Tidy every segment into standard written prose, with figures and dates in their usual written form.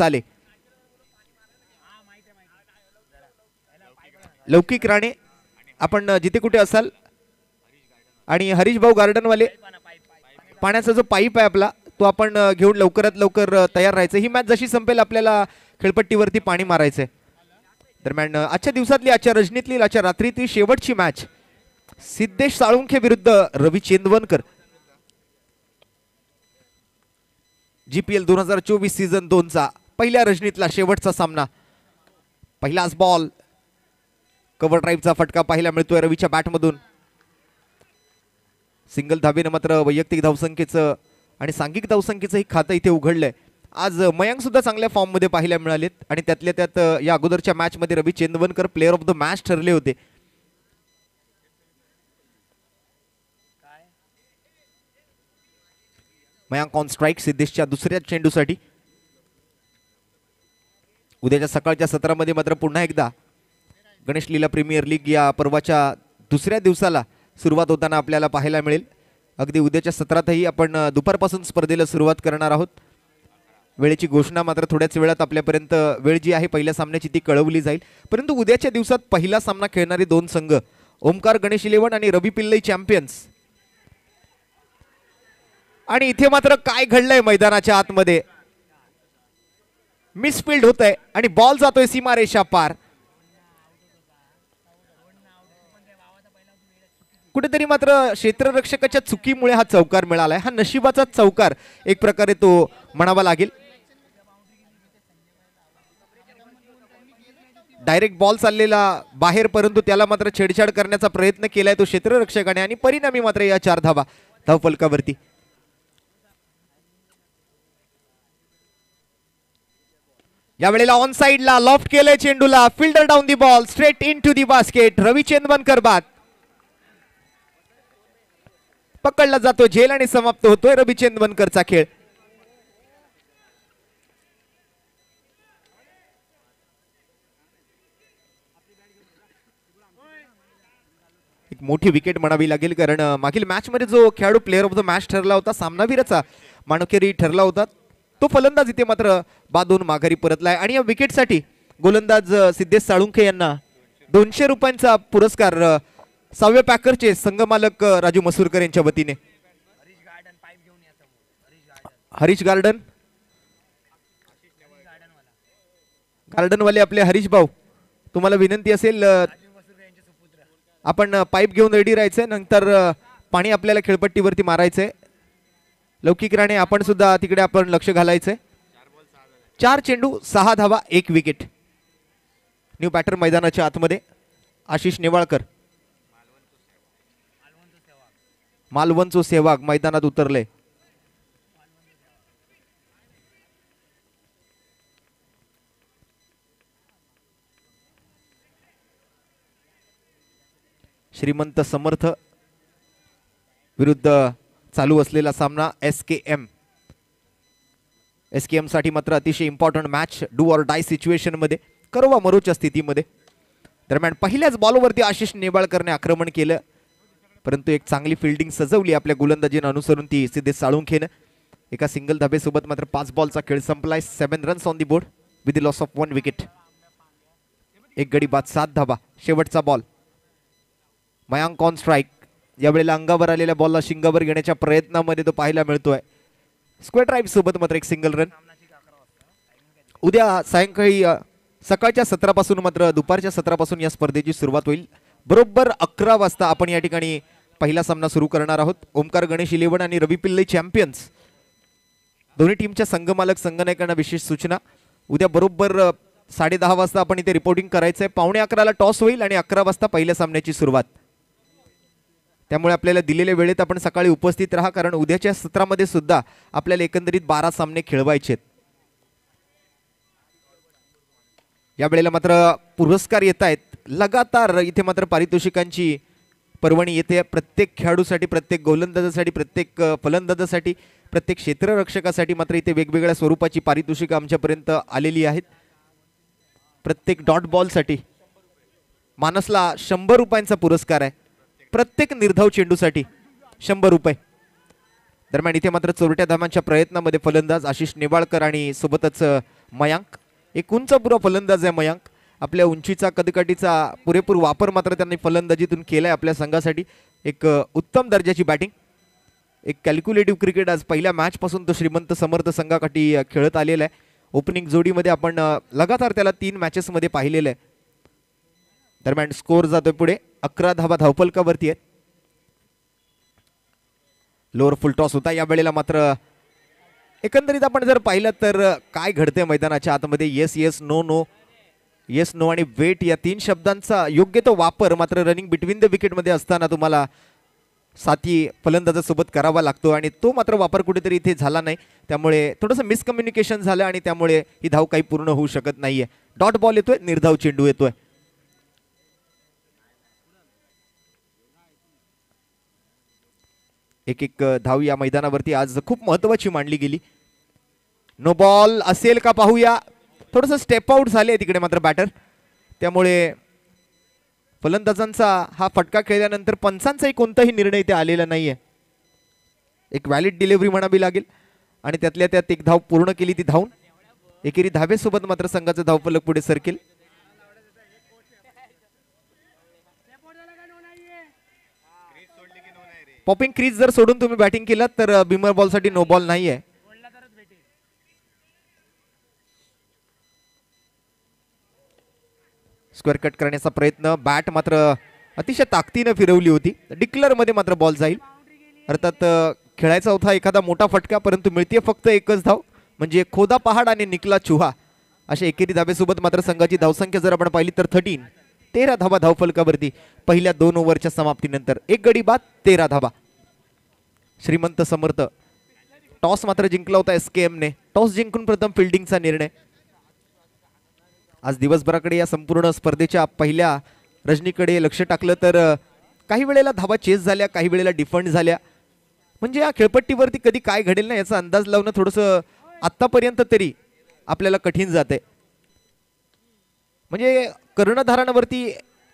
साले. लौकिक राणे आपण जिथे कुठे असाल आणि हरीश भाऊ गार्डनवाले पाण्याचा जो पाईप आहे आपला तो आपण घेऊन लवकरात लवकर तयार राहायचं. ही मॅच जशी संपेल आपल्याला खेळपट्टीवरती पाणी मारायचंय. दरम्यान आजच्या दिवसातली आजच्या रजनीतली आजच्या रात्रीतली शेवटची मॅच सिद्धेश साळुंखे विरुद्ध रवी चेंदवनकर. GPL 2024 सीझन 2 चा पहिल्या रजनीतला शेवटचा सामना. पहिलाच बॉल कव्हर ड्राईव्हचा फटका पाहायला मिळतोय रवीच्या बॅटमधून. सिंगल धाबेने मात्र वैयक्तिक धावसंख्येचं आणि सांघिक धावसंख्येचं ही खातं इथे उघडलंय. आज मयांक सुद्धा चांगल्या फॉर्म मध्ये पाहायला मिळालेत आणि त्यातल्या त्यात या अगोदरच्या मॅच मध्ये रवी चेंदवनकर प्लेअर ऑफ द मॅच ठरले होते. मयांक ऑन स्ट्राईक सिद्धेशच्या दुसऱ्या चेंडूसाठी. उद्याच्या सकाळच्या सत्रामध्ये मात्र पुन्हा एकदा गणेश लीला प्रीमियर लीग या पर्वाच्या दुसऱ्या दिवसाला सुरुवात होताना आपल्याला पाहायला मिळेल. अगदी उद्याच्या सत्रातही आपण दुपारपासून स्पर्धेला सुरुवात करणार आहोत. वेळेची घोषणा मात्र थोड्याच वेळात आपल्यापर्यंत वेळ जी आहे पहिल्या सामन्याची ती कळवली जाईल. परंतु उद्याच्या दिवसात पहिला सामना खेळणारे दोन संघ ओमकार गणेश 11 आणि रवी पिल्लई चॅम्पियन्स. आणि इथे मात्र काय घडलंय मैदानाच्या आतमध्ये. मिसफील्ड होतंय आणि बॉल जातोय सीमारेषा पार. कुठेतरी मात्र क्षेत्ररक्षकाच्या चुकीमुळे हा चौकार मिळालाय. हा नशिबाचा चौकार एक प्रकारे तो म्हणावा लागेल. डायरेक्ट बॉल चाललेला बाहेर परंतु त्याला मात्र छेडछाड करण्याचा प्रयत्न केलाय तो क्षेत्ररक्षकाने आणि परिणामी मात्र या 4 धावा धावफलकावरती. यावेळेला ऑन साइडला लॉफ्ट केलंय चेंडूला. Fielder down the ball straight into the basket. Ravi Chendvankar बाद. पकडला जातो झेल आणि समाप्त होतोय रवी चेंदवनकरचा खेळ. एक मोठी विकेट म्हणावी लागेल कारण मागील मॅच मध्ये जो खेळाडू प्लेअर ऑफ द मॅच ठरला होता सामनावीराचा मानकरी ठरला होता तो फलंदाज इथे मात्र बादून माघारी परतलाय. आणि या विकेटसाठी गोलंदाज सिद्धेश साळुंखे यांना 200 रुपयांचा पुरस्कार 6व्या पॅकरचे संघमालक राजू मसूरकर यांच्या वतीने. हरीश गार्डन गार्डनवाले आपले हरीश भाऊ तुम्हाला विनंती असेल आपण पाईप घेऊन रेडी राहायचंय. नंतर पाणी आपल्याला खेळपट्टीवरती मारायचंय. लौकिक राणे आपण सुद्धा तिकडे आपण लक्ष घालायचंय. 4 चेंडू 6 धावा 1 विकेट. न्यू बॅटर मैदानाच्या आतमध्ये आशिष नेवाळकर मालवणचो सेवाग मैदानात उतरले. श्रीमंत समर्थ विरुद्ध चालू असलेला सामना SKM साठी मात्र अतिशय important match do or die situation मध्ये करोवा मरोच्या स्थितीमध्ये. दरम्यान पहिल्याच बॉलवरती आशिष नेवाळकरने आक्रमण केलं परंतु एक चांगली फिल्डिंग सजवली आपल्या गोलंदाजीने अनुसरून ती सिद्धेश साळुंखेने. एका सिंगल धाबेसोबत मात्र 5 बॉलचा खेळ संपलाय. 7 runs on the board with the loss of 1 wicket. 1 गडी बाद 7 धावा. शेवटचा बॉल मयांक ऑन स्ट्राईक. यावेळेला अंगावर आलेल्या बॉलला शिंगावर घेण्याच्या प्रयत्नामध्ये तो पाहायला मिळतोय. स्क्वेअर ड्राईव्ह सोबत मात्र एक सिंगल रन. उद्या सायंकाळी सकाळच्या सत्रापासून मात्र दुपारच्या सत्रापासून या स्पर्धेची सुरुवात होईल. बरोबर 11 वाजता आपण या ठिकाणी पहिला सामना सुरू करणार आहोत. ओमकार गणेश 11 आणि रवी पिल्लई चॅम्पियन्स दोन्ही टीमच्या संघमालक संघनायकांना विशेष सूचना. उद्या बरोबर 10:30 वाजता आपण इथे रिपोर्टिंग करायचंय. 11:15ला टॉस होईल आणि 11 वाजता पहिल्या सामन्याची सुरुवात. त्यामुळे आपल्याला दिलेल्या वेळेत आपण सकाळी उपस्थित राहा कारण उद्याच्या सत्रामध्ये सुद्धा आपल्याला एकंदरीत 12 सामने खेळवायचे आहेत. या वेळेला मात्र पुरस्कार येत आहेत लगातार. इथे मात्र पारितोषिकांची पर्वणी येते प्रत्येक खेळाडूसाठी, प्रत्येक गोलंदाजासाठी, प्रत्येक फलंदाजासाठी, प्रत्येक क्षेत्ररक्षकासाठी मात्र इथे वेगवेगळ्या स्वरूपाची पारितोषिकं आमच्यापर्यंत आलेली आहेत. प्रत्येक डॉट बॉलसाठी मानसला 100 रुपयांचा पुरस्कार आहे. प्रत्येक निर्धाव चेंडूसाठी 100 रुपये. दरम्यान इथे मात्र चोरट्या धामांच्या प्रयत्नामध्ये फलंदाज आशिष नेवाळकर आणि सोबतच मयांक एक उंच पुरा फलंदाज आहे मयांक. आपल्या उंचीचा कदकाठीचा पुरेपूर वापर मात्र त्यांनी फलंदाजीतून केलाय आपल्या संघासाठी. एक उत्तम दर्जाची बॅटिंग, एक कॅल्क्युलेटिव्ह क्रिकेट आज पहिल्या मॅच पासून तो श्रीमंत समर्थ संघाकाठी खेळत आलेला आहे. ओपनिंग जोडीमध्ये आपण लगातार त्याला 3 मॅचेस मध्ये पाहिलेलं आहे. दरम्यान स्कोर जातोय पुढे, 11 धावा धावफलकावरती आहेत. लोअर फुल टॉस होता या वेळेला. मात्र एकंदरीत आपण जर पाहिलं तर काय घडते मैदानाच्या आतमध्ये, yes yes no no, yes no आणि वेट या 3 शब्दांचा योग्य तो वापर मात्र रनिंग बिटवीन द विकेट मध्ये असताना तुम्हाला साथी फलंदाजासोबत करावा लागतो आणि तो मात्र वापर कुठेतरी इथे झाला नाही. त्यामुळे थोडंसं मिसकम्युनिकेशन झालं आणि त्यामुळे ही धाव काही पूर्ण होऊ शकत नाहीये. डॉट बॉल येतोय, निर्धाव चेंडू येतोय. एक एक धाव या मैदानावरती आज खूप महत्वाची मानली गेली. नो बॉल असेल का पाहूया. थोडंसं स्टेप आउट झाले तिकडे मात्र बॅटर, त्यामुळे फलंदाजांचा हा फटका खेळल्यानंतर पंचांचाही कोणताही निर्णय इथे आलेला नाहीये. एक व्हॅलिड डिलिव्हरी म्हणावी लागेल आणि त्यातल्या त्यात एक धाव पूर्ण केली ती धावून. एकेरी धावेसोबत मात्र संघाचं धावफलक पुढे सरकेल. पॉपिंग क्रीज जर सोडून तुम्ही बॅटिंग केलात तर बिमर बॉल साठी नो बॉल नाहीये. स्क्वेअर कट करण्याचा प्रयत्न, बॅट मात्र अतिशय ताकदीने फिरवली होती. डिक्लर मध्ये मात्र बॉल जाईल. अर्थात खेळायचा होता एखादा मोठा फटका, परंतु मिळते फक्त एकच धाव, म्हणजे खोदा पहाड आणि निकला चुहा अशा एकेरी धावेसोबत मात्र संघाची धावसंख्या जर आपण पाहिली तर 13 धावा धावफलकावरती पहिल्या 2 ओव्हरच्या समाप्तीनंतर. एक गडी बाद 13 धावा. श्रीमंत समर्थ टॉस मात्र जिंकला होता SKM ने. टॉस जिंकून प्रथम फिल्डिंगचा निर्णय. आज दिवसभराकडे या संपूर्ण स्पर्धेच्या पहिल्या रजनीकडे लक्ष टाकलं तर काही वेळेला धावा चेस झाल्या, काही वेळेला डिफेंड झाल्या. म्हणजे या खेळपट्टीवरती कधी काय घडेल ना याचा अंदाज लावणं थोडंसं आतापर्यंत तरी आपल्याला कठीण जाते. म्हणजे कर्णधारांवरती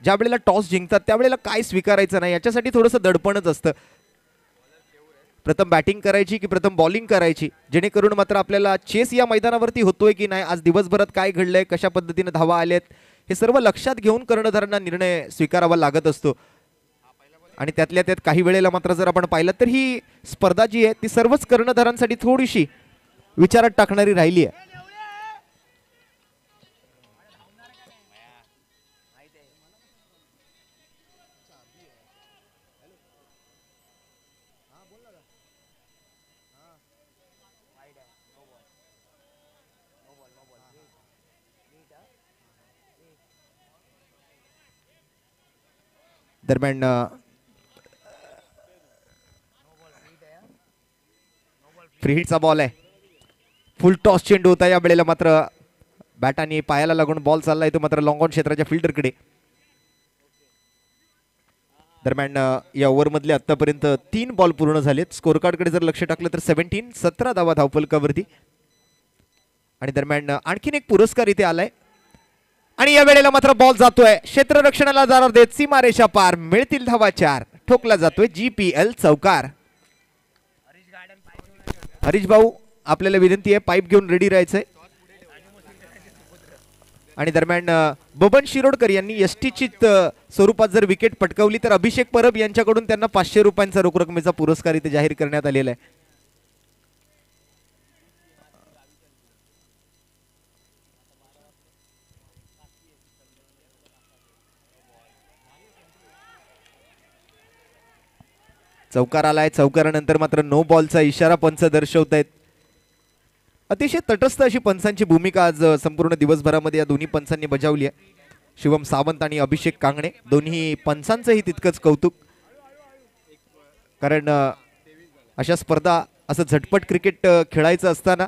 ज्या वेळेला टॉस जिंकतात त्यावेळेला काय स्वीकारायचं नाही याच्यासाठी थोडंसं दडपणच असतं. प्रथम बॅटिंग करायची की प्रथम बॉलिंग करायची, जेणेकरून मात्र आपल्याला चेस या मैदानावरती होतोय की नाही, आज दिवसभरात काय घडलंय, कशा पद्धतीने धावा आल्यात, हे सर्व लक्षात घेऊन कर्णधारांना निर्णय स्वीकारावा लागत असतो. आणि त्यातल्या त्यात काही वेळेला मात्र जर आपण पाहिलं तर ही स्पर्धा जी आहे ती सर्वच कर्णधारांसाठी थोडीशी विचारात टाकणारी राहिली आहे. दरम्यान फ्री हिटचा बॉल आहे. फुल टॉस चेंडू होता या वेळेला. मात्र बॅट आणि पायाला लागून बॉल चाललाय तो मात्र लॉंग ऑन क्षेत्राच्या फिल्डरकडे. दरम्यान या ओव्हरमधले आतापर्यंत 3 बॉल पूर्ण झालेत. स्कोर कार्डकडे जर लक्ष टाकलं तर 17 धावा धावफलकावरती. आणि दरम्यान आणखीन एक पुरस्कार इथे आलाय आणि या वेळेला मात्र बॉल जातोय क्षेत्ररक्षणाला दार देत सीमारेषा पार. मिळतील धावा 4. ठोकला जातोय GPL चौकार. हरीश भाऊ आपल्याला विनंती आहे, पाईप घेऊन रेडी राहायचंय. आणि दरम्यान बबन शिरोडकर यांनी यष्टीचित स्वरूपात जर विकेट पटकावली तर अभिषेक परब यांच्याकडून त्यांना 500 रुपयांचा रोख रकमेचा पुरस्कार इथे जाहीर करण्यात आलेला आहे. चौकार आलाय. चौकारानंतर मात्र नो बॉलचा इशारा पंच दर्शवतायत. अतिशय तटस्थ अशी पंचांची भूमिका आज संपूर्ण दिवसभरामध्ये या दोन्ही पंचांनी बजावली आहे. शिवम सावंत आणि अभिषेक कांगणे दोन्ही पंचांचंही तितकंच कौतुक, कारण अशा स्पर्धा असं झटपट क्रिकेट खेळायचं असताना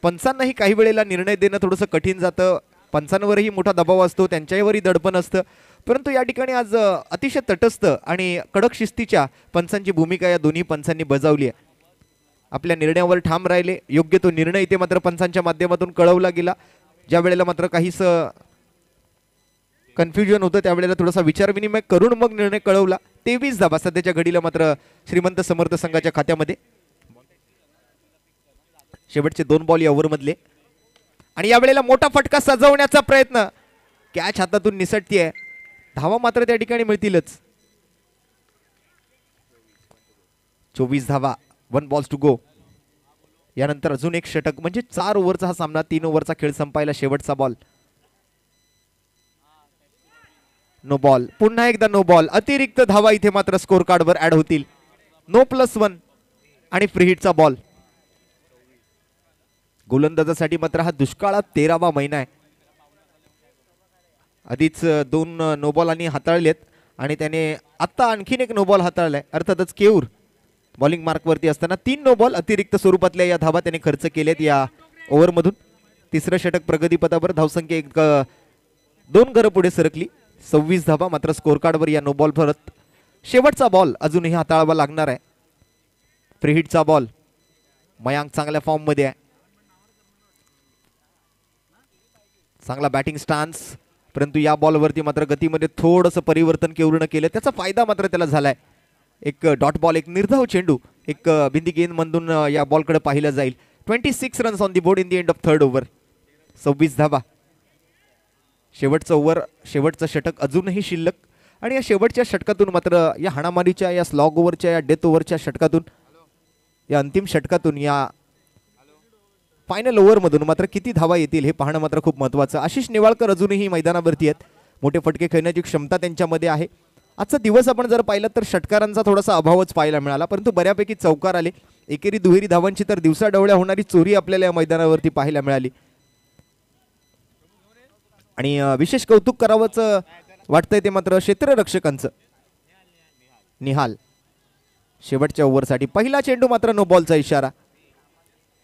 पंचांनाही काही वेळेला निर्णय देणं थोडंसं कठीण जातं. पंचांवरही मोठा दबाव असतो, त्यांच्यावरही दडपण असतं. परंतु या ठिकाणी आज अतिशय तटस्थ आणि कडक शिस्तीच्या पंचांची भूमिका या दोन्ही पंचांनी बजावली आहे. आपल्या निर्णयावर ठाम राहिले. योग्य तो निर्णय इथे मात्र पंचांच्या माध्यमातून कळवला गेला. ज्या वेळेला मात्र काहीच कन्फ्युजन होतं त्यावेळेला थोडासा विचारविनिमय करून मग निर्णय कळवला. 23 धावा सध्याच्या घडीला मात्र श्रीमंत समर्थ संघाच्या खात्यामध्ये. शेवटचे 2 बॉल या ओव्हरमधले. आणि यावेळेला मोठा फटका सजवण्याचा प्रयत्न, कॅच हातातून निसटतीये. धावा मात्र त्या ठिकाणी मिळतीलच. 24 धावा, 1 बॉल्स टू गो. यानंतर अजून एक षटक म्हणजे 4 ओव्हरचा हा सामना. 3 ओव्हरचा खेळ संपायला शेवटचा बॉल. नो बॉल, पुन्हा एकदा नो बॉल. अतिरिक्त धावा इथे मात्र स्कोर कार्डवर ऍड होतील. नो +1 आणि फ्री हिटचा बॉल. गोलंदाजासाठी मात्र हा दुष्काळात 13वा महिना आहे. आधीच 2 नो बॉलांनी हाताळलेत आणि त्याने आता आणखीन एक नो बॉल हाताळलाय. अर्थातच केऊर बॉलिंग मार्कवरती असताना 3 नो बॉल अतिरिक्त स्वरूपातल्या या धावा त्याने खर्च केलेत या ओव्हरमधून. तिसरं षटक प्रगतीपथावर. धावसंख्या 2 गरं पुढे सरकली. 26 धावा मात्र स्कोर कार्डवर या नो बॉल परत. शेवटचा बॉल अजूनही हाताळावा लागणार आहे. Free हिटचा ball. मयांक चांगल्या फॉर्म मध्ये आहे. चांगला बॅटिंग स्टान्स, परंतु या बॉलवरती मात्र गतीमध्ये थोडंसं परिवर्तन केवरनं केलं. त्याचा फायदा मात्र त्याला झालाय. एक डॉट बॉल, एक निर्धाव चेंडू, एक बिंदी गेंदमधून या बॉलकडे पाहिलं जाईल. 26 runs on the board in the end of third over. 26 धावा. शेवटचं ओव्हर, शेवटचं षटक अजूनही शिल्लक. आणि या शेवटच्या षटकातून मात्र या हाणामारीच्या, या स्लॉग ओव्हरच्या, या डेथ ओव्हरच्या षटकातून, या अंतिम षटकातून, या फायनल ओव्हरमधून मात्र किती धावा येतील हे पाहणं मात्र खूप महत्त्वाचं. आशिष नेवाळकर अजूनही मैदानावरती आहेत. मोठे फटके खेळण्याची क्षमता त्यांच्यामध्ये आहे. आजचा दिवस आपण जर पाहिलं तर षटकारांचा थोडासा अभावच पाहायला मिळाला, परंतु बऱ्यापैकी चौकार आले. एकेरी दुहेरी धावांची तर दिवसाढवळ्या होणारी चोरी आपल्याला या मैदानावरती पाहायला मिळाली. आणि विशेष कौतुक करावंच वाटतंय ते मात्र क्षेत्ररक्षकांचं. निहाल शेवटच्या ओव्हरसाठी. पहिला चेंडू मात्र नो बॉलचा इशारा.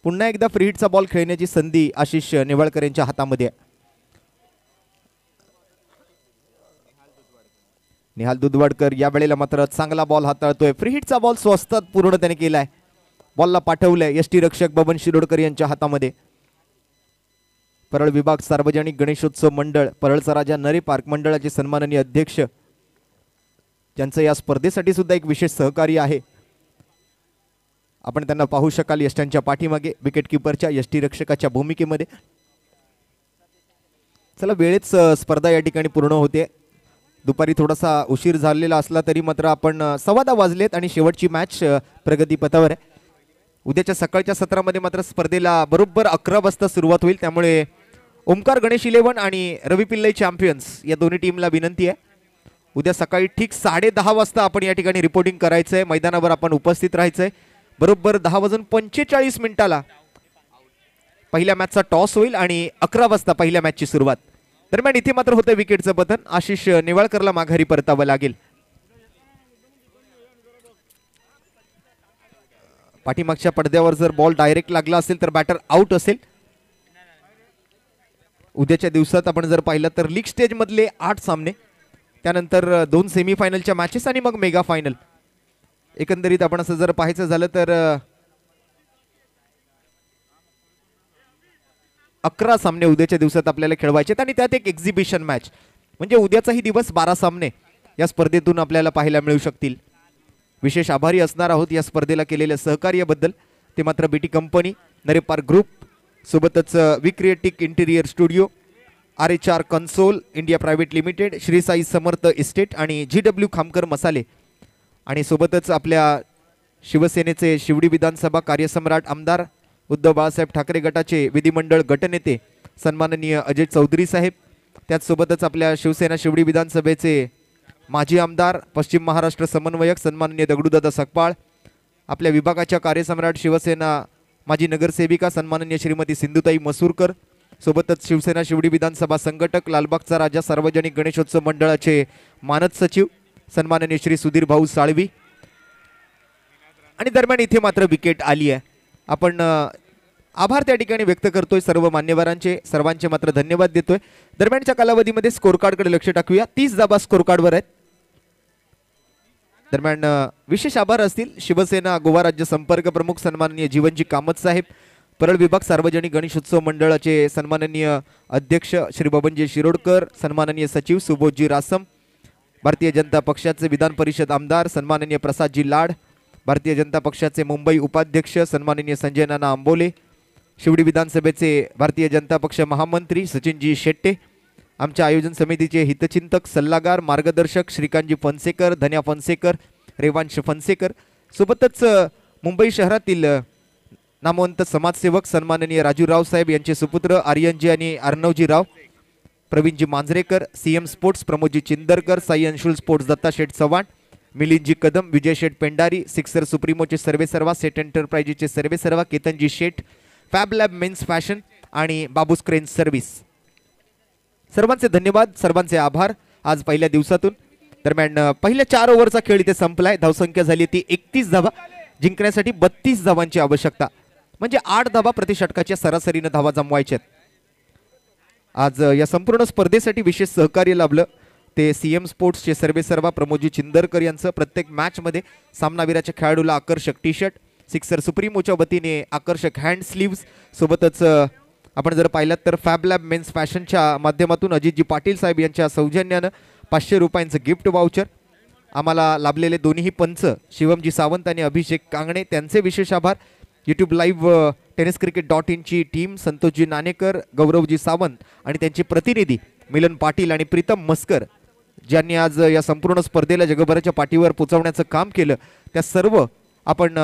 पुन्हा एकदा फ्री हिटचा बॉल खेळण्याची संधी आशिष नेवाळकर यांच्या हातामध्ये आहे. निहाल दुधवाडकर या वेळेला मात्र चांगला बॉल हाताळतोय. फ्री हिटचा बॉल स्वस्तात पूर्ण त्याने केलाय. बॉलला पाठवलंय यष्टीरक्षक बबन शिरोडकर यांच्या हातामध्ये. परळ विभाग सार्वजनिक गणेशोत्सव मंडळ, परळचा राजा नरे पार्क मंडळाचे सन्माननीय अध्यक्ष, ज्यांचं या स्पर्धेसाठी सुद्धा एक विशेष सहकार्य आहे. आपण त्यांना पाहू शकाल यष्टांच्या पाठीमागे विकेट किपरच्या, यष्टीरक्षकाच्या भूमिकेमध्ये. चला, वेळेच स्पर्धा या ठिकाणी पूर्ण होते. दुपारी थोडासा उशीर झालेला असला तरी मात्र आपण 10:15 वाजलेत आणि शेवटची मॅच प्रगतीपथावर आहे. उद्याच्या सकाळच्या सत्रामध्ये मात्र स्पर्धेला बरोबर 11 वाजता सुरुवात होईल. त्यामुळे ओमकार गणेश 11 आणि रवी पिल्लई चॅम्पियन्स या दोन्ही टीमला विनंती आहे, उद्या सकाळी ठीक 10:30 वाजता आपण या ठिकाणी रिपोर्टिंग करायचं आहे. मैदानावर आपण उपस्थित राहायचं आहे. बरोबर 10:45 पहिल्या मॅचचा टॉस होईल आणि 11 वाजता पहिल्या मॅचची सुरुवात. दरम्यान इथे मात्र होतं विकेटचं पतन. आशिष नेवाळकरला माघारी परतावं लागेल. पाठीमागच्या पडद्यावर जर बॉल डायरेक्ट लागला असेल तर बॅटर आउट असेल. उद्याच्या दिवसात आपण जर पाहिलं तर लीग स्टेज मधले 8 सामने, त्यानंतर 2 सेमीफायनलच्या मॅचेस आणि मग मेगा फायनल. एकंदरीत आपण असं जर पाहायचं झालं तर 11 सामने उद्याच्या दिवसात आपल्याला खेळवायचे आणि त्यात एक एक्झिबिशन मॅच. म्हणजे उद्याचाही दिवस 12 सामने या स्पर्धेतून आपल्याला पाहायला मिळू शकतील. विशेष आभारी असणार आहोत या स्पर्धेला केलेल्या सहकार्याबद्दल. ते मात्र BT company, Nare park group, सोबतच विक्रिएटिक interior studio, RH console India private limited, Shri Sai Samarth estate आणि GW खामकर मसाले, आणि सोबतच आपल्या शिवसेनेचे शिवडी विधानसभा कार्यसम्राट आमदार उद्धव बाळासाहेब ठाकरे गटाचे विधिमंडळ गटनेते सन्माननीय अजय चौधरी साहेब, त्याचसोबतच आपल्या शिवसेना शिवडी विधानसभेचे माजी आमदार पश्चिम महाराष्ट्र समन्वयक सन्माननीय दगडूदादा सकपाळ, आपल्या विभागाच्या कार्यसम्राट शिवसेना माजी नगरसेविका सन्माननीय श्रीमती सिंधुताई मसूरकर, सोबतच शिवसेना शिवडी विधानसभा संघटक लालबागचा राजा सार्वजनिक गणेशोत्सव मंडळाचे मानद सचिव सन्माननीय श्री सुधीर भाऊ साळवी. आणि दरम्यान इथे मात्र विकेट आली आहे. आपण आभार त्या ठिकाणी व्यक्त करतोय सर्व मान्यवरांचे, सर्वांचे मात्र धन्यवाद देतोय. दरम्यानच्या कालावधीमध्ये स्कोर कार्डकडे लक्ष टाकूया. 30 धावा स्कोर कार्डवर आहेत. दरम्यान विशेष आभार असतील शिवसेना गोवा राज्य संपर्क प्रमुख सन्माननीय जीवनजी कामत साहेब, परळ विभाग सार्वजनिक गणेशोत्सव मंडळाचे सन्माननीय अध्यक्ष श्री बबनजी शिरोडकर, सन्माननीय सचिव सुबोधजी रासम, भारतीय जनता पक्षाचे विधान परिषद आमदार सन्माननीय प्रसादजी लाड, भारतीय जनता पक्षाचे मुंबई उपाध्यक्ष सन्माननीय संजय नाना आंबोले, शिवडी विधानसभेचे भारतीय जनता पक्ष महामंत्री सचिनजी शेट्टे, आमच्या आयोजन समितीचे हितचिंतक सल्लागार मार्गदर्शक श्रीकांतजी फणसेकर, धन्या फणसेकर, रेवांश फणसेकर, सोबतच मुंबई शहरातील नामवंत समाजसेवक सन्माननीय राजू राव साहेब यांचे सुपुत्र आर्यनजी आणि अर्णवजी राव, Pravinji Manjrekar, CM sports Pramod ji Chindarkar, Sai Anshul sports Datta शेठ चव्हाण, मिलिंदजी कदम, विजय शेठ पेंडारी, सिक्सर सुप्रीमोचे सर्वेसर्वा, सेट एंटरप्राइजेसचे सर्वेसर्वा, केतनजी शेठ, फॅब लॅब मेन्स फॅशन आणि बाबूस क्रेन सर्व्हिस. सर्वांचे धन्यवाद, सर्वांचे आभार. आज पहिल्या दिवसातून दरम्यान पहिल्या 4 ओव्हरचा खेळ इथे संपलाय. धावसंख्या झाली ती 31 धावा. जिंकण्यासाठी 32 धावांची आवश्यकता, म्हणजे 8 धावा प्रति षटकाच्या सरासरीने धावा जमवायच्यात. आज या संपूर्ण स्पर्धेसाठी विशेष सहकार्य लाभलं ते सीएम स्पोर्ट्सचे सर्वेसर्वा प्रमोदजी चिंदरकर यांचं. प्रत्येक मॅचमध्ये सामनावीराच्या खेळाडूला आकर्षक टी शर्ट, सिक्सर सुप्रीमोच्या वतीने आकर्षक हँड स्लीव्स, सोबतच आपण जर पाहिलात तर फॅब लॅब मेन्स फॅशनच्या माध्यमातून अजितजी पाटील साहेब यांच्या सौजन्यानं 500 रुपयांचं गिफ्ट वाउचर. आम्हाला लाभलेले दोन्ही पंच शिवमजी सावंत आणि अभिषेक कांगणे त्यांचे विशेष आभार. यूट्यूब लाईव्ह tenniscricket.in ची टीम संतोषजी नाणेकर, गौरवजी सावंत आणि त्यांचे प्रतिनिधी मिलन पाटील आणि प्रीतम मस्कर, ज्यांनी आज या संपूर्ण स्पर्धेला जगभराच्या पाठीवर पोचवण्याचं काम केलं, त्या सर्व आपण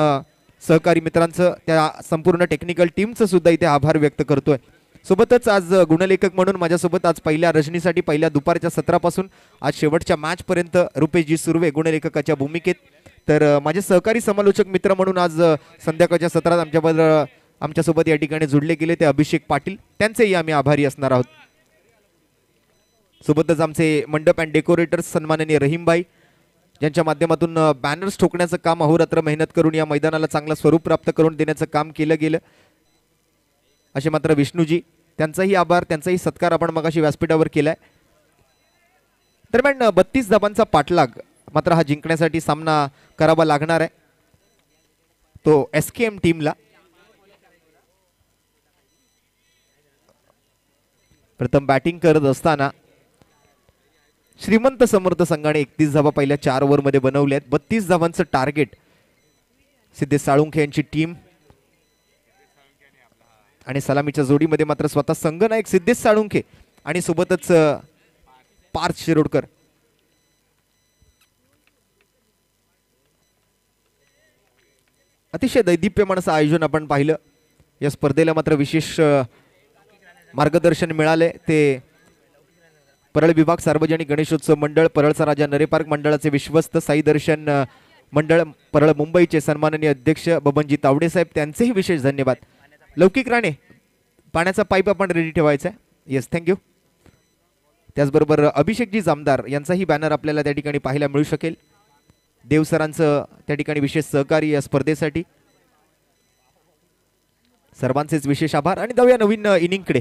सहकारी मित्रांचं, त्या संपूर्ण टेक्निकल टीमचं सुद्धा इथे आभार व्यक्त करतोय. सोबतच आज गुणलेखक म्हणून माझ्यासोबत आज पहिल्या रजनीसाठी पहिल्या दुपारच्या सत्रापासून आज शेवटच्या मॅचपर्यंत रुपेशजी सुर्वे गुणलेखकाच्या भूमिकेत, तर माझे सहकारी समालोचक मित्र म्हणून आज संध्याकाळच्या सत्रात आमच्यासोबत या ठिकाणी जुडले गेले ते अभिषेक पाटील, त्यांचेही आम्ही आभारी असणार आहोत. सोबतच आमचे मंडप अँड डेकोरेटर्स सन्माननीय रहीमभाई, ज्यांच्या माध्यमातून बॅनर्स ठोकण्याचं काम अहोरात्र मेहनत करून या मैदानाला चांगलं स्वरूप प्राप्त करून देण्याचं काम केलं गेलं. असे मात्र विष्णूजी, त्यांचाही आभार, त्यांचाही सत्कार आपण मगाशी व्यासपीठावर केलाय. दरम्यान 32 धाबांचा पाठलाग मात्र हा जिंकण्यासाठी सामना करावा लागणार आहे तो एसकेएम टीमला. प्रथम बॅटिंग करत असताना श्रीमंत समर्थ संघाने 31 धावा पहिल्या 4 ओव्हरमध्ये बनवल्यात. 32 धावांचं टार्गेट सिद्धेश साळुंखे यांची टीम, आणि सलामीच्या जोडीमध्ये मात्र स्वतः संघनायक सिद्धेश साळुंखे आणि सोबतच पार्थ शिरोडकर. अतिशय दैदिप्यमान असं आयोजन आपण पाहिलं. या स्पर्धेला मात्र विशेष मार्गदर्शन मिळाले ते परळ विभाग सार्वजनिक गणेशोत्सव मंडळ, परळचा राजा नरे पार्क मंडळाचे विश्वस्त साई दर्शन मंडळ परळ मुंबईचे सन्माननीय अध्यक्ष बबनजी तावडे साहेब, त्यांचेही विशेष धन्यवाद. लौकिक राणे, पाण्याचा पाईप आपण रेडी ठेवायचा आहे. Yes, thank you. त्याचबरोबर अभिषेकजी जामदार यांचाही बॅनर आपल्याला त्या ठिकाणी पाहायला मिळू शकेल. देवसरांचं त्या ठिकाणी विशेष सहकार्य या स्पर्धेसाठी. सर्वांचेच विशेष आभार. आणि जाऊया नवीन इनिंगकडे.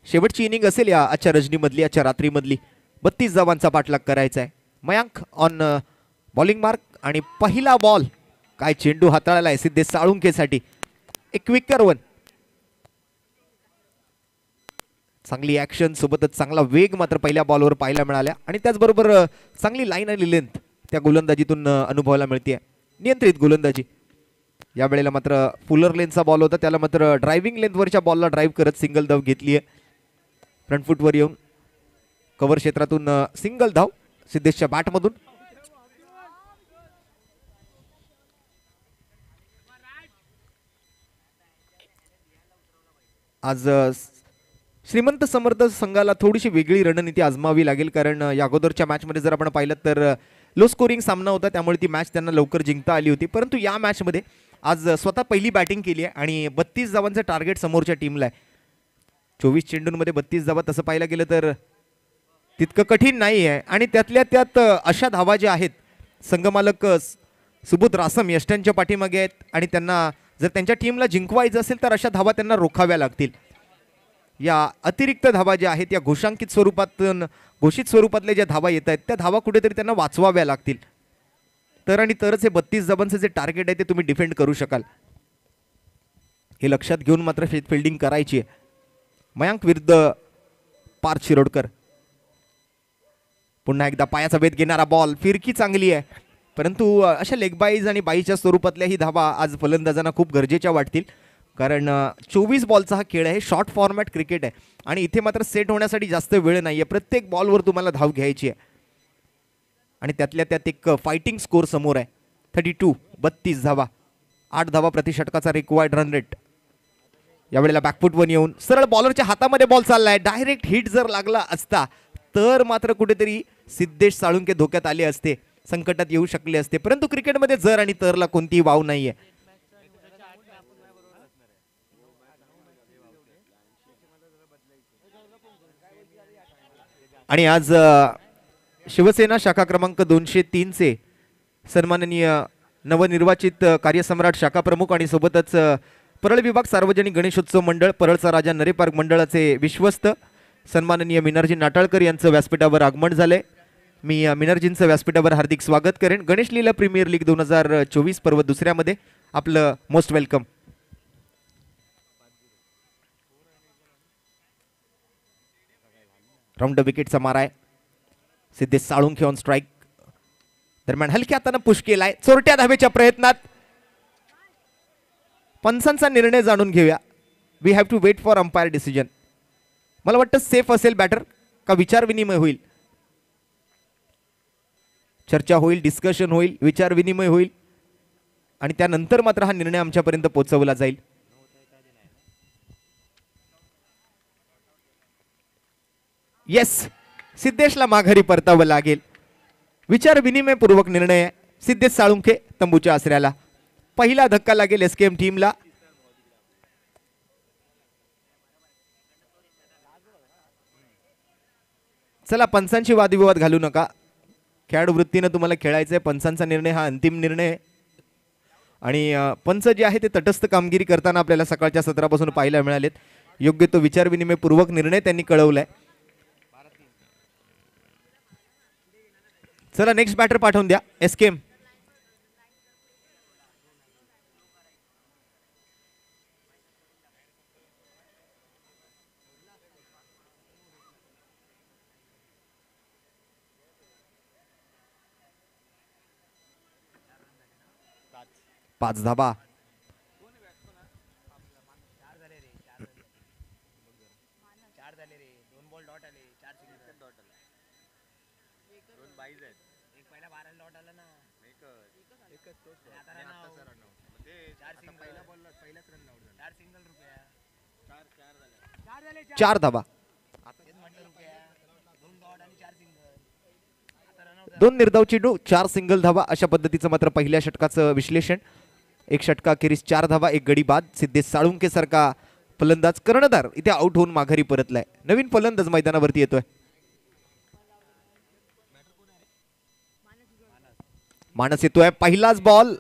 शेवटची इनिंग असेल या आजच्या रजनीमधली, आजच्या रात्रीमधली. 32 धावांचा पाठलाग करायचा आहे. मयांक ऑन बॉलिंग मार्क आणि पहिला बॉल, काय चेंडू हाताळायला आहे सिद्धेश साळुंखेसाठी. एक क्विकर वन, चांगली ऍक्शन सोबतच चांगला वेग मात्र पहिल्या बॉलवर पाहायला मिळाल्या. आणि त्याचबरोबर चांगली लाईन आणि लेंथ त्या गोलंदाजीतून अनुभवायला मिळते. नियंत्रित गोलंदाजी. यावेळेला मात्र फुलर लेनचा बॉल होता, त्याला मात्र ड्रायव्हिंग लेंथवरच्या बॉलला ड्राईव्ह करत सिंगल धाव घेतली आहे. फ्रंट फुटवर येऊन कव्हर क्षेत्रातून सिंगल धाव सिद्धेशच्या बॅटमधून. आज श्रीमंत समर्थ संघाला थोडीशी वेगळी रणनीती आजमावी लागेल, कारण या अगोदरच्या मॅचमध्ये जर आपण पाहिलं तर लो स्कोरिंग सामना होता, त्यामुळे ती मॅच त्यांना लवकर जिंकता आली होती. परंतु या मॅचमध्ये आज स्वतः पहिली बॅटिंग केली आहे आणि 32 धावांचं टार्गेट समोरच्या टीमला आहे. 24 चेंडूंमध्ये 32 धावा तसं पाहायला गेलं तर तितकं कठीण नाही आहे. आणि त्यातल्या त्यात अशा धावा ज्या आहेत, संघमालक सुबोध रासम यष्ट्यांच्या पाठीमागे आहेत आणि त्यांना जर त्यांच्या टीमला जिंकवायचं असेल तर अशा धावा त्यांना रोखाव्या लागतील. या अतिरिक्त धावा ज्या आहेत या घोषांकित स्वरूपातून घोषित स्वरूपातले ज्या धावा येत आहेत त्या धावा कुठेतरी त्यांना वाचवाव्या लागतील, तरच हे 32 धावांचं जे टार्गेट आहे ते तुम्ही डिफेंड करू शकाल. हे लक्षात घेऊन मात्र फिल्डिंग करायची आहे. मयांक विरुद्ध पार्थ शिरोडकर. पुन्हा एकदा पायाचा वेध घेणारा बॉल, फिरकी चांगली आहे, परंतु अशा लेग बाईज आणि बाईच्या स्वरूपातल्या ही धावा आज फलंदाजांना खूप गरजेच्या वाटतील, कारण 24 बॉलचा हा खेळ आहे, शॉर्ट फॉर्मॅट क्रिकेट आहे आणि इथे मात्र सेट होण्यासाठी जास्त वेळ नाहीये. प्रत्येक बॉलवर तुम्हाला धाव घ्यायची आहे आणि त्यातल्या त्यात एक फायटिंग स्कोर समोर आहे. 32 धावा, 8 धावा प्रति षटकाचा रिक्वायर्ड रन रेट. यावेळेला बॅकफुट वन येऊन सरळ बॉलरच्या हातामध्ये बॉल चाललाय. डायरेक्ट हिट जर लागला असता तर मात्र कुठेतरी सिद्धेश साळुंके धोक्यात आले असते, संकटात येऊ शकले असते. परंतु क्रिकेटमध्ये जर आणि तरला कोणतीही वाव नाहीये. आणि आज शिवसेना शाखा क्रमांक 203 चे सन्माननीय नवनिर्वाचित कार्यसम्राट शाखा प्रमुख आणि सोबतच परळ विभाग सार्वजनिक गणेशोत्सव मंडळ परळचा राजा नरे पार्क मंडळाचे विश्वस्त सन्माननीय मिनारजी नाटाळकर यांचं व्यासपीठावर आगमन झालंय. मी मिनारजींचं व्यासपीठावर हार्दिक स्वागत करेन. गणेश लीला प्रीमियर लीग 2024 पर्व दुसऱ्यामध्ये आपलं मोस्ट वेलकम. राऊंड विकेटचा मारा आहे. Siddhesh Salunkhe on strike. दरम्यान हलक्या हाताने पुश केलाय. चोरट्या धावेच्या प्रयत्नात पंचांचा निर्णय जाणून घेऊया. We have to wait for umpire decision. मला वाटतं सेफ असेल बॅटर का विचार विनिमय होईल, चर्चा होईल, डिस्कशन होईल, विचार विनिमय होईल आणि त्यानंतर मात्र हा निर्णय आमच्यापर्यंत पोहोचवला जाईल. येस, सिद्धेशला माघारी परतावं लागेल. विचार विनिमयपूर्वक निर्णय आहे. सिद्धेश साळुंखे तंबूच्या आसऱ्याला. पहिला धक्का लागेल एसकेएम टीमला. चला, पंचांची वादविवाद घालू नका. खेळाडू वृत्तीने तुम्हाला खेळायचंय. पंचांचा निर्णय हा अंतिम निर्णय आहे आणि पंच जे आहे ते तटस्थ कामगिरी करताना आपल्याला सकाळच्या सत्रापासून पाहायला मिळालेत. योग्य तो विचार विनिमयपूर्वक निर्णय त्यांनी कळवलाय. चला, नेक्स्ट बॅटर पाठवून द्या. एसकेएम. पाच धाबा. चार धाबा. दोन निर्धाव चेंडू, 4 सिंगल धावा. अशा पद्धतीचं मात्र पहिल्या षटकाचं विश्लेषण. एक षटका अखेरीस 4 धावा, एक गडी बाद. सिद्धेश साळुंके सारखा फलंदाज कर्णधार इथे आउट होऊन माघारी परतलाय. नवीन फलंदाज मैदानावरती येतोय. मानस येतोय. पहिलाच बॉल.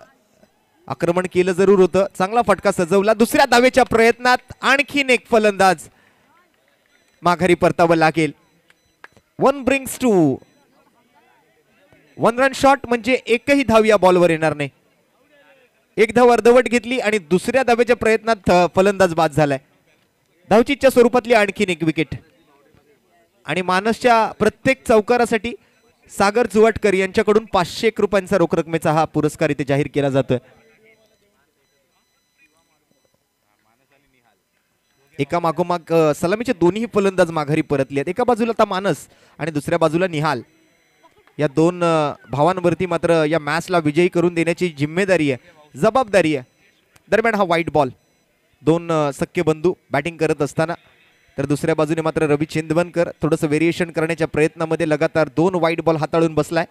आक्रमण केलं जरूर होतं. चांगला फटका सजवला. दुसऱ्या धावेच्या प्रयत्नात आणखीन एक फलंदाज माघारी परतावं लागेल. 1 ब्रिंग्स टू 1 रन शॉट म्हणजे एकही धाव या बॉलवर येणार नाही. एक धाव अर्धवट घेतली आणि दुसऱ्या धावेच्या प्रयत्नात फलंदाज बाद झालाय. धावचीच्या स्वरूपातली आणखीन एक विकेट आणि मानसच्या प्रत्येक चौकारासाठी सागर जुवाटकर यांच्याकडून 501 रुपयांचा रोख रकमेचा हा पुरस्कार इथे जाहीर केला जातोय. एका मागोमाग सलामीचे दोन्ही फलंदाज माघारी परतले आहेत. एका बाजूला आता मानस आणि दुसऱ्या बाजूला निहाल. या दोन भावांवरती मात्र या मॅचला विजयी करून देण्याची जिम्मेदारी आहे, जबाबदारी आहे. दरम्यान हा व्हाईट बॉल. दोन सख्खे बंधू बॅटिंग करत असताना, तर दुसऱ्या बाजूने मात्र रवी चेंदवनकर थोडंसं व्हेरिएशन करण्याच्या प्रयत्नामध्ये लगातार 2 व्हाईट बॉल हाताळून बसलाय.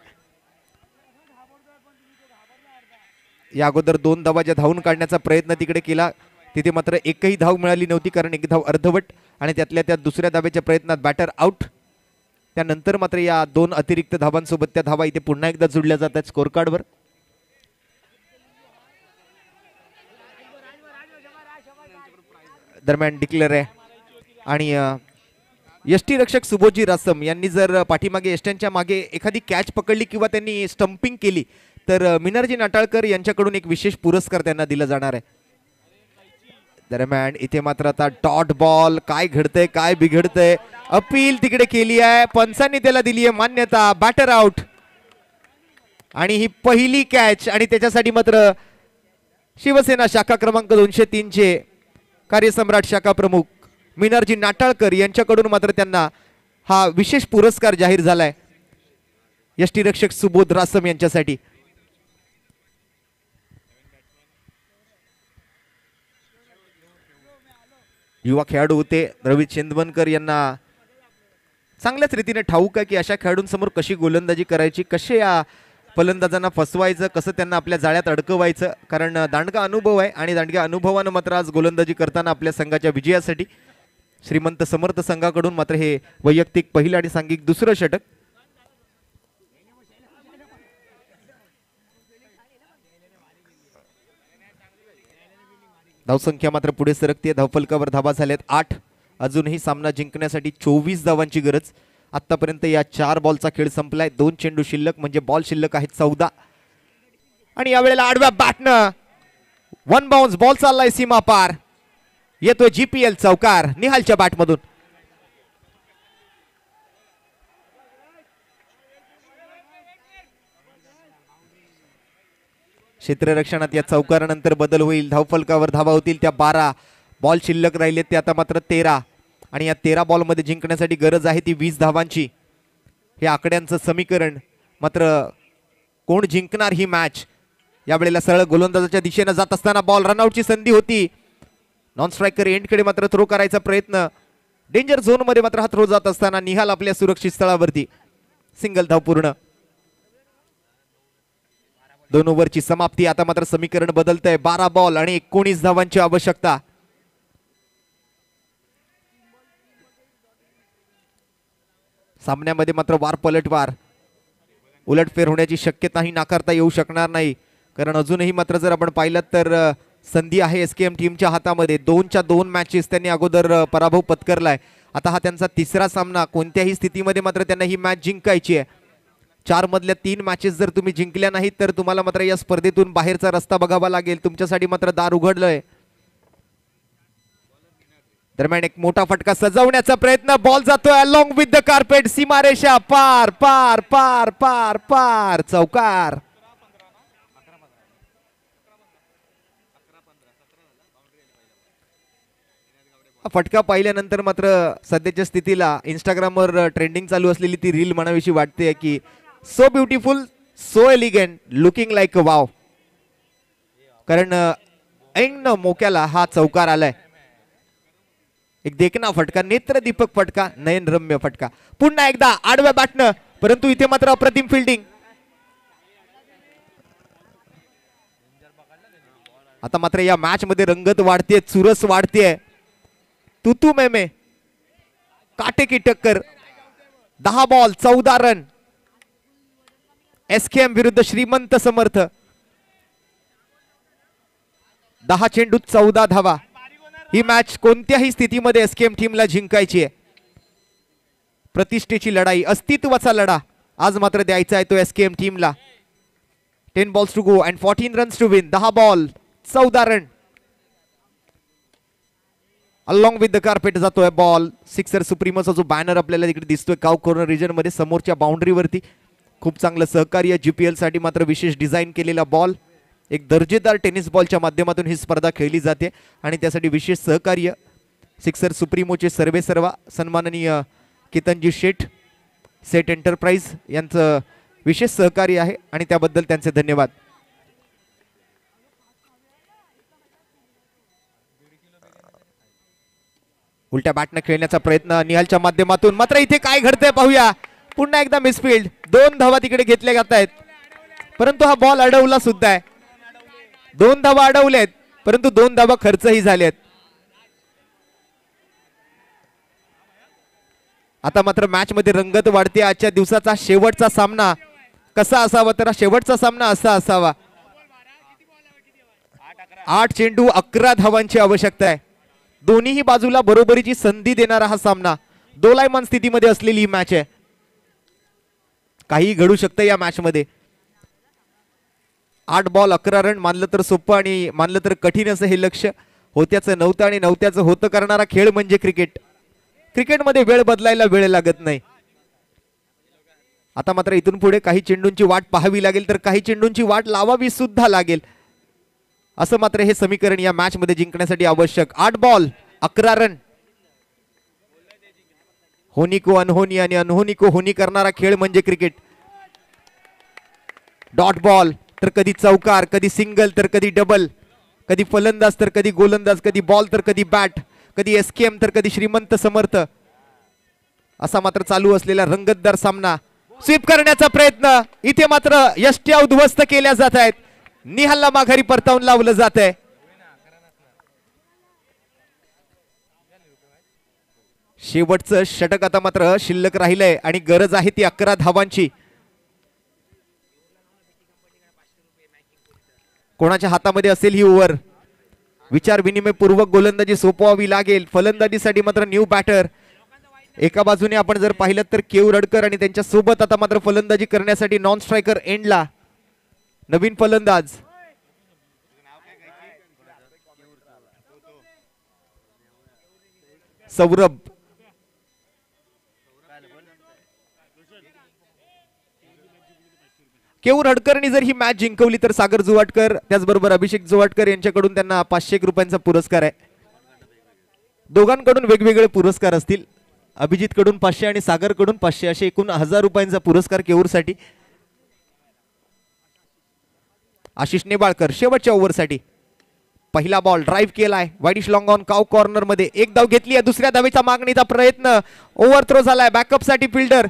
या अगोदर 2 धावा ज्या धावून काढण्याचा प्रयत्न तिकडे केला, तिथे मात्र एकही धाव मिळाली नव्हती, कारण एक धाव अर्धवट आणि त्यातल्या त्या दुसऱ्या धावेच्या प्रयत्नात बॅटर आउट. त्यानंतर मात्र या 2 अतिरिक्त धावांसोबत त्या धावा इथे पुन्हा एकदा जुळल्या जातात स्कोर कार्डवर. दरम्यान डिक्लेअर आहे आणि यष्टीरक्षक सुबोधजी रासम यांनी जर पाठीमागे यष्ट्यांच्या मागे एखादी कॅच पकडली किंवा त्यांनी स्टंपिंग केली तर मिनारजी नाटाळकर यांच्याकडून एक विशेष पुरस्कार त्यांना दिला जाणार आहे. दरम्यान इथे मात्र आता डॉट बॉल. काय घडतंय, काय बिघडतंय. अपील तिकडे केली आहे, पंचांनी त्याला दिली आहे मान्यता. बॅटर आउट आणि ही पहिली कॅच आणि त्याच्यासाठी मात्र शिवसेना शाखा क्रमांक 203 चे कार्यसम्राट शाखा प्रमुख मिनारजी नाटाळकर यांच्याकडून मात्र त्यांना हा विशेष पुरस्कार जाहीर झालाय यष्टीरक्षक सुबोध रासम यांच्यासाठी. युवा खेळाडू होते रवी चेंदवनकर यांना चांगल्याच रीतीने ठाऊक आहे की अशा खेळाडूंसमोर कशी गोलंदाजी करायची, कसे या फलंदाजांना फसवायचं, कसं त्यांना आपल्या जाळ्यात अडकवायचं. कारण दांडगा अनुभव आहे आणि दांडग्या अनुभवानं मात्र आज गोलंदाजी करताना आपल्या संघाच्या विजयासाठी श्रीमंत समर्थ संघाकडून मात्र हे वैयक्तिक पहिलं आणि सांघिक दुसरं षटक. धावसंख्या मात्र पुढे सरकते. धावफलकावर धावा झाल्यात 8. अजूनही सामना जिंकण्यासाठी 24 धावांची गरज. आतापर्यंत या 4 बॉलचा खेळ संपलाय. 2 चेंडू शिल्लक म्हणजे बॉल शिल्लक आहेत 14. आणि यावेळेला आडव्या बॅटनं 1 बाउन्स बॉल चाललाय सीमा पार. येतोय जीपीएल चौकार निहालच्या बॅटमधून. क्षेत्ररक्षणात या चौकारानंतर बदल होईल. धावफलकावर धावा होतील त्या 12. बॉल शिल्लक राहिले ते आता मात्र 13. आणि या 13 बॉलमध्ये जिंकण्यासाठी गरज आहे ती 20 धावांची. हे आकड्यांचं समीकरण मात्र कोण जिंकणार ही मॅच. यावेळेला सरळ गोलंदाजाच्या दिशेने जात असताना बॉल रनआउटची संधी होती. नॉन स्ट्रायकर एंडकडे मात्र थ्रो करायचा प्रयत्न. डेंजर झोन मध्ये मात्र हा थ्रो जात असताना निहाल आपल्या सुरक्षित स्थळावरती. सिंगल धाव पूर्ण. 2 ओव्हरची समाप्ती. आता मात्र समीकरण बदलतंय. 12 बॉल आणि 19 धावांची आवश्यकता. सामन्यामध्ये मात्र वार पलटवार उलटफेर होण्याची शक्यताही नाकारता येऊ शकणार नाही. कारण अजूनही मात्र जर आपण पाहिलं तर संधी आहे एसकेएम टीमच्या हातामध्ये. 2च्या 2 मॅचेस त्यांनी अगोदर पराभव पत्करलाय. आता हा त्यांचा तिसरा सामना. कोणत्याही स्थितीमध्ये मात्र त्यांना ही मॅच जिंकायची आहे. 4 मधल्या 3 मॅचेस जर तुम्ही जिंकल्या नाहीत तर तुम्हाला मात्र या स्पर्धेतून बाहेरचा रस्ता बघावा लागेल. तुमच्यासाठी मात्र दार उघडलंय. दरम्यान एक मोठा फटका सजवण्याचा प्रयत्न. बॉल जातोय अलॉंग विथ द कार्पेट. सीमारेषा पार पार पार पार पार. चौकार. फटका पाहिल्यानंतर मात्र सध्याच्या स्थितीला इंस्टाग्रामवर ट्रेंडिंग चालू असलेली ती रील म्हणावीशी वाटते की so beautiful so elegant looking like a wow. कारण ऐन मोक्याला हा चौकार आलाय. एक देखना फटका, नेत्रदीपक फटका, नयनरम्य फटका. पुन्हा एकदा आडव्या बॅटनं. परंतु इथे मात्र अप्रतिम फिल्डिंग. आता मात्र या मॅच मध्ये रंगत वाढते, चुरस वाढते. तुतू मेमे काटे की टक्कर. 10 बॉल 14 रन. एसकेएम विरुद्ध श्रीमंत समर्थ. 10 चेंडूत 14 धावा. ही मॅच कोणत्याही स्थितीमध्ये एसकेएम टीमला जिंकायची आहे. प्रतिष्ठेची लढाई, अस्तित्वाचा लढा आज मात्र द्यायचा आहे तो एसकेएम टीमला. 10 balls to go and 14 runs to win. 10 ball 14 run. Along with the carpet जातोय बॉल. सिक्सर सुप्रीमोचा जो बॅनर आपल्याला तिकडे दिसतोय काव कॉर्नर रिजन मध्ये समोरच्या बाउंड्रीवरती. खूप चांगलं सहकार्य. जीपीएल साठी मात्र विशेष डिझाईन केलेला बॉल. एक दर्जेदार टेनिस बॉलच्या माध्यमातून ही स्पर्धा खेळली जाते आणि त्यासाठी विशेष सहकार्य सिक्सर सुप्रीमोचे सर्वे सर्वा सन्माननीय केतनजी शेठ, सेट एंटरप्राइज यांचं विशेष सहकार्य आहे आणि त्याबद्दल त्यांचे धन्यवाद. उलट्या बॅटने खेळण्याचा प्रयत्न निहालच्या माध्यमातून. मात्र इथे काय घडतंय पाहूया. पुन्हा एकदा मिसफील्ड. 2 धावा तिकडे घेतल्या जात आहेत परंतु हा बॉल अडवला सुद्धा आहे. 2 धावा अडवल्यात परंतु 2 धावा खर्चही झाल्यात. आता मात्र मॅच मध्ये रंगत वाढते. आजच्या दिवसाचा शेवटचा सामना कसा असावा तर शेवटचा सामना असा असावा. 8 चेंडू 11 धावांची आवश्यकता आहे. दोन्हीही बाजूला बरोबरीची संधी देणारा हा सामना. दोलायमान स्थितीमध्ये असलेली ही मॅच आहे. काही घडू शकतं या मॅच मध्ये. 8 बॉल 11 रन मानलं तर सोपं आणि मानलं तर कठीण असं हे लक्ष्य. होत्याचं नव्हतं आणि नव्हत्याचं होतं करणारा खेळ म्हणजे क्रिकेट. क्रिकेटमध्ये वेळ बदलायला वेळ लागत नाही. आता मात्र इथून पुढे काही चेंडूंची वाट पाहावी लागेल तर काही चेंडूंची वाट लावावी सुद्धा लागेल. असं मात्र हे समीकरण या मॅच मध्ये जिंकण्यासाठी आवश्यक. 8 बॉल 11 रन. होनी को अनहोनी आणि अनहोनी को होनी करणारा खेळ म्हणजे क्रिकेट. डॉट बॉल तर कधी चौकार, कधी सिंगल तर कधी डबल, कधी फलंदाज तर कधी गोलंदाज, कधी बॉल तर कधी बॅट, कधी एसकेएम तर कधी श्रीमंत समर्थ. असा मात्र चालू असलेला रंगतदार सामना. स्वीप करण्याचा प्रयत्न, इथे मात्र यष्ट्या उद्ध्वस्त केल्या जात आहेत. निहालला माघारी परतावून लावलं जात आहे. शेवटचं षटक आता मात्र शिल्लक राहिलंय आणि गरज आहे ती 11 धावांची. कोणाच्या हातामध्ये असेल ही ओव्हर. विचार विनिमय पूर्वक गोलंदाजी सोपवावी लागेल. फलंदाजीसाठी मात्र न्यू बॅटर. एका बाजूने आपण जर पाहिलं तर केयू रडकर आणि त्यांच्या सोबत आता मात्र फलंदाजी करण्यासाठी नॉन स्ट्रायकर एंडला नवीन फलंदाज सौरभ. केयू रडकरनी जर ही मॅच जिंकवली तर सागर जुवाटकर त्याचबरोबर अभिषेक जुवाटकर यांच्याकडून त्यांना 500 रुपयांचा पुरस्कार आहे. दोघांकडून वेगवेगळे पुरस्कार असतील. अभिजित कडून 500 आणि सागर कडून 500 असे एकूण 1000 रुपयांचा पुरस्कार केऊरसाठी. आशिष नेबाळकर शेवटच्या ओव्हरसाठी. पहिला बॉल ड्राईव्ह केलाय वाईडिश लॉंग ऑन काव कॉर्नर मध्ये. एक धाव घेतली आहे. दुसऱ्या धावेचा मागणीचा प्रयत्न. ओव्हर थ्रो झालाय बॅकअप साठी फिल्डर.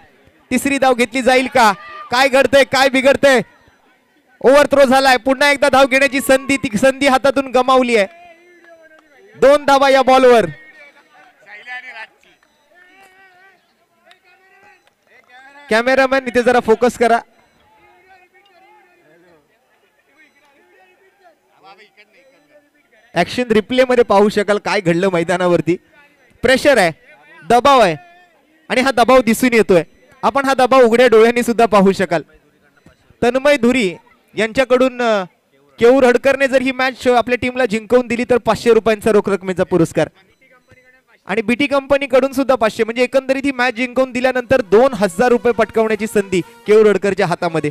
तिसरी धाव घेतली जाईल का? काय घडतंय काय बिघडतंय? ओव्हर थ्रो झालाय. पुन्हा एकदा धाव घेण्याची संधी, ती संधी हातातून गमावली आहे. 2 धावा या बॉलवर. कॅमेरामॅन इथे जरा फोकस करा. ऍक्शन रिप्ले मध्ये पाहू शकाल काय घडलं मैदानावरती. प्रेशर आहे, दबाव आहे आणि हा दबाव दिसून येतोय. आपण हा दबाव उघड्या डोळ्यांनी सुद्धा पाहू शकाल. तन्मय धुरी यांच्याकडून केयू रडकरने जर ही मॅच आपल्या टीमला जिंकवून दिली तर 500 रुपयांचा रोख रकमेचा पुरस्कार आणि बीटी कंपनी कडून सुद्धा 500. म्हणजे एकंदरीत ही मॅच जिंकवून दिल्यानंतर 2000 रुपये पटकावण्याची संधी केयू रडकरच्या हातामध्ये.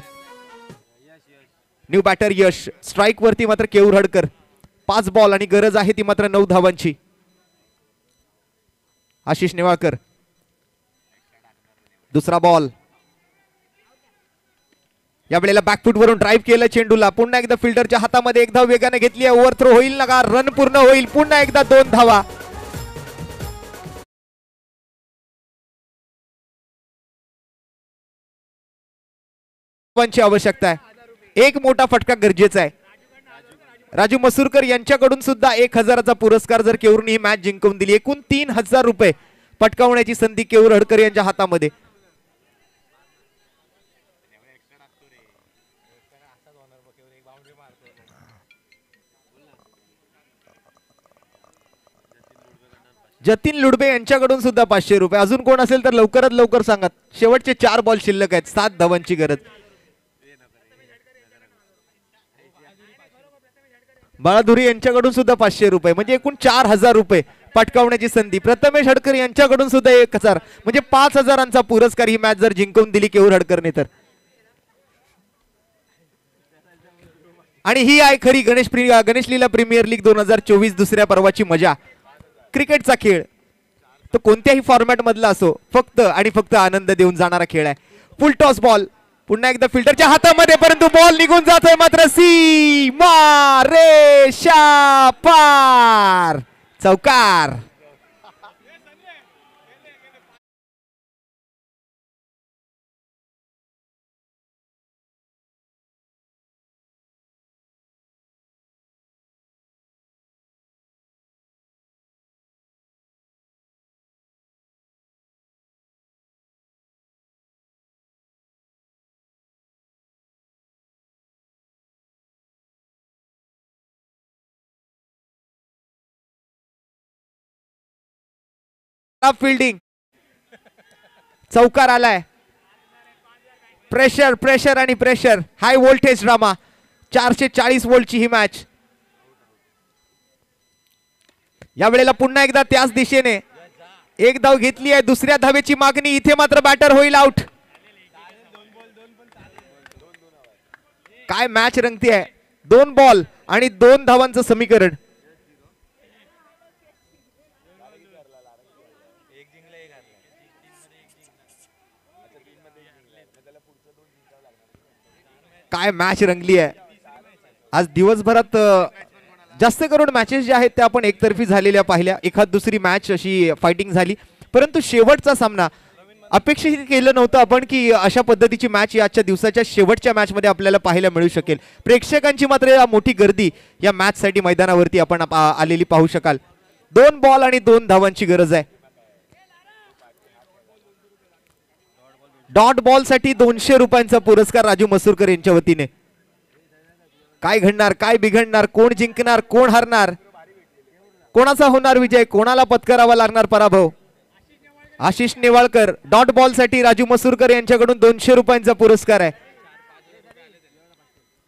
न्यू बॅटर यश. स्ट्राईक वरती मात्र केयू रडकर. 5 बॉल आणि गरज आहे ती मात्र 9 धावांची. आशिष नेवाळकर. दुसरा बॉल. यावेळेला बॅकफूट वरून ड्राईव्ह केलं चेंडूला. पुन्हा एकदा फिल्डरच्या हातामध्ये. एक धाव वेगाने घेतली आहे. ओव्हर थ्रो होईल ना? रन पूर्ण होईल. पुन्हा एकदा 2 धावा. आवश्यकता आहे. एक मोठा फटका गरजेचा आहे. राजू मसूरकर यांच्याकडून सुद्धा 1000चा पुरस्कार जर केयूरने ही मॅच जिंकवून दिली. एकूण 3000 रुपये पटकावण्याची संधी केयू रडकर यांच्या हातामध्ये. जतीन लुडबे यांच्याकडून सुद्धा 500 रुपये. अजून कोण असेल तर लवकरात लवकर सांगा. शेवटचे 4 बॉल शिल्लक आहेत. 7 धावांची गरज. बाळाधुरी यांच्याकडून सुद्धा 500 रुपये. म्हणजे एकूण 4000 रुपये पटकावण्याची संधी. प्रथमेश हडकर यांच्याकडून सुद्धा 1000. म्हणजे 5000चा पुरस्कार ही मॅच जर जिंकवून दिली केयू हडकरने तर. आणि ही आहे खरी गणेश लीला प्रीमियर लीग 2024 दुसऱ्या पर्वाची मजा. क्रिकेटचा खेळ तो कोणत्याही फॉर्मॅट मधला असो, फक्त आणि फक्त आनंद देऊन जाणारा खेळ आहे. फुल टॉस बॉल. पुन्हा एकदा फिल्डरच्या हातामध्ये, परंतु बॉल निघून जातोय मात्र सीमा रेषा पार. चौकार. फील्डिंग. चौकार आलाय. प्रेशर प्रेशर आणि प्रेशर. High voltage drama. 440 वोल्टची ही मॅच. या वेळेला पुन्हा एकदा त्याच दिशेने एक धाव घेतली आहे. दुसऱ्या धावेची मागणी. इथे मात्र बॅटर होईल आउट. काय मॅच रंगती आहे. 2 बॉल आणि 2 धावांचं समीकरण. काय मॅच रंगली आहे आज दिवसभरात. जास्त करून मॅचेस ज्या आहेत त्या आपण एकतर्फी झालेल्या पाहिल्या, एखाद दुसरी मॅच अशी फायटिंग झाली, परंतु शेवटचा सामना अपेक्षित केलं नव्हतं आपण की अशा पद्धतीची मॅच आजच्या दिवसाच्या शेवटच्या मॅच मध्ये आपल्याला पाहायला मिळू शकेल. प्रेक्षकांची मात्र मोठी गर्दी या मॅच साठी मैदानावरती आपण आलेली पाहू शकाल. 2 बॉल आणि 2 धावांची गरज आहे. डॉट बॉल साठी 200 रुपयांचा पुरस्कार राजू मसूरकर यांच्या वतीने. काय घडणार, काय बिघडणार, कोण जिंकणार, कोण हरणार, कोणाचा होणार विजय, कोणाला पत्करावा लागणार पराभव. आशिष नेवाळकर डॉट बॉल साठी राजू मसूरकर यांच्याकडून 200 रुपयांचा पुरस्कार आहे.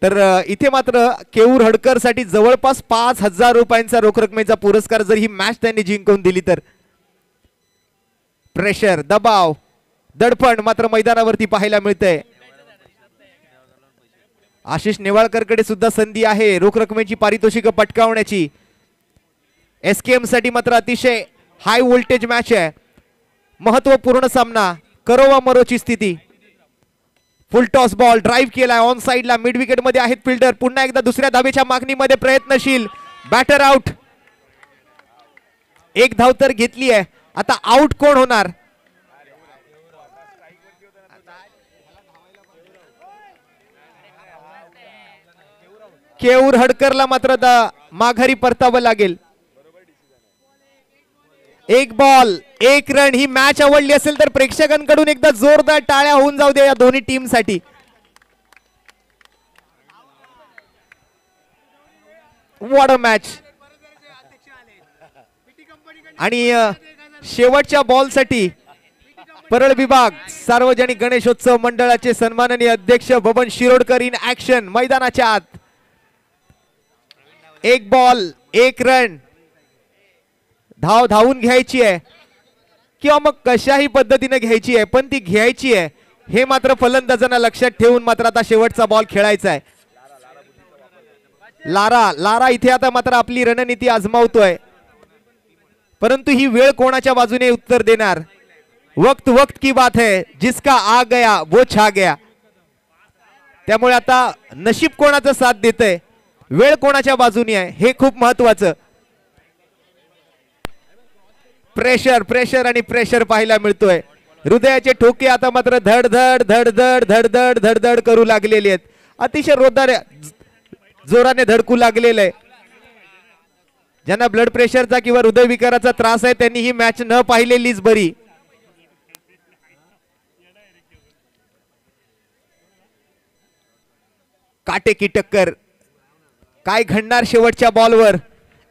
तर इथे मात्र केऊर हडकर साठी जवळपास 5000 रुपयांचा रोख रकमेचा पुरस्कार जर ही मॅच त्यांनी जिंकून दिली तर. प्रेशर, दबाव, दडपण मात्र मैदानावरती पाहायला मिळतंय. आशिष नेवाळकरकडे सुद्धा संधी आहे रोख रकमेची पारितोषिक पटकावण्याची. एसकेएम साठी मात्र अतिशय हाय व्होल्टेज मॅच आहे, महत्वपूर्ण सामना, करो वा मरोची स्थिती. फुल टॉस बॉल ड्राईव्ह केलाय ऑन साइडला, मिड विकेट मध्ये आहेत फिल्डर. पुन्हा एकदा दुसऱ्या धावेच्या मागणीमध्ये प्रयत्नशील, बॅटर आउट. 1 धाव तर घेतली आहे, आता आउट कोण होणार. केऊर हडकरला मात्र माघारी परतावं लागेल. 1 बॉल 1 रन. ही मॅच आवडली असेल तर प्रेक्षकांकडून एकदा जोरदार टाळ्या होऊन जाऊ दे या दोन्ही टीम साठी. What a match. आणि शेवटच्या बॉल साठी परळ विभाग सार्वजनिक गणेशोत्सव मंडळाचे सन्माननीय अध्यक्ष बबन शिरोडकर इन ऍक्शन मैदानाच्या आत. 1 बॉल 1 रन. धाव धावून घ्यायची आहे किंवा मग कशाही पद्धतीने घ्यायची आहे, पण ती घ्यायची आहे हे मात्र फलंदाजांना लक्षात ठेवून मात्र आता शेवटचा बॉल खेळायचा आहे. लारा इथे आता मात्र आपली रणनीती आजमावतोय, परंतु ही वेळ कोणाच्या बाजूने उत्तर देणार. वक्त वक्त की बात है, जिसका आ गया वो छा गया. त्यामुळे आता नशीब कोणाचं साथ देतंय, वेळ कोणाच्या बाजूने आहे हे खूप महत्वाचं. प्रेशर आणि प्रेशर पाहायला मिळतोय. हृदयाचे ठोके आता मात्र धडधड धडधड धडधड धडधड करू लागलेले आहेत. अतिशय जोराने धडकू लागलेलं आहे. ज्यांना ब्लड प्रेशरचा किंवा हृदयविकाराचा त्रास आहे त्यांनी ही मॅच न पाहिलेलीच बरी. काटेकी टक्कर. काय घडणार शेवटच्या बॉलवर.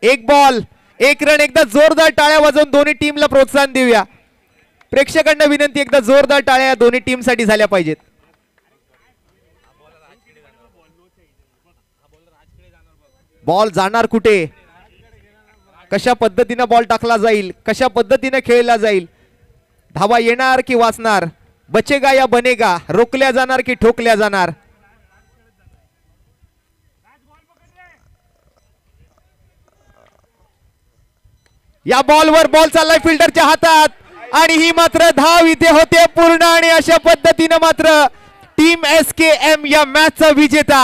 1 बॉल 1 रन. एकदा जोरदार टाळ्या वाजवून दोन्ही टीमला प्रोत्साहन देऊया. प्रेक्षकांना विनंती, एकदा जोरदार टाळ्या दोन्ही टीम साठी झाल्या पाहिजेत. बॉल जाणार कुठे, कशा पद्धतीने बॉल टाकला जाईल, कशा पद्धतीने खेळला जाईल, धावा येणार की वाचणार, बचेगा या बनेगा, रोखल्या जाणार की ठोकल्या जाणार. या बॉलवर बॉल चाललाय फिल्डरच्या हातात आणि ही मात्र धाव इथे होते पूर्ण. आणि अशा पद्धतीने मात्र टीम एसकेएम या मॅचचा विजेता.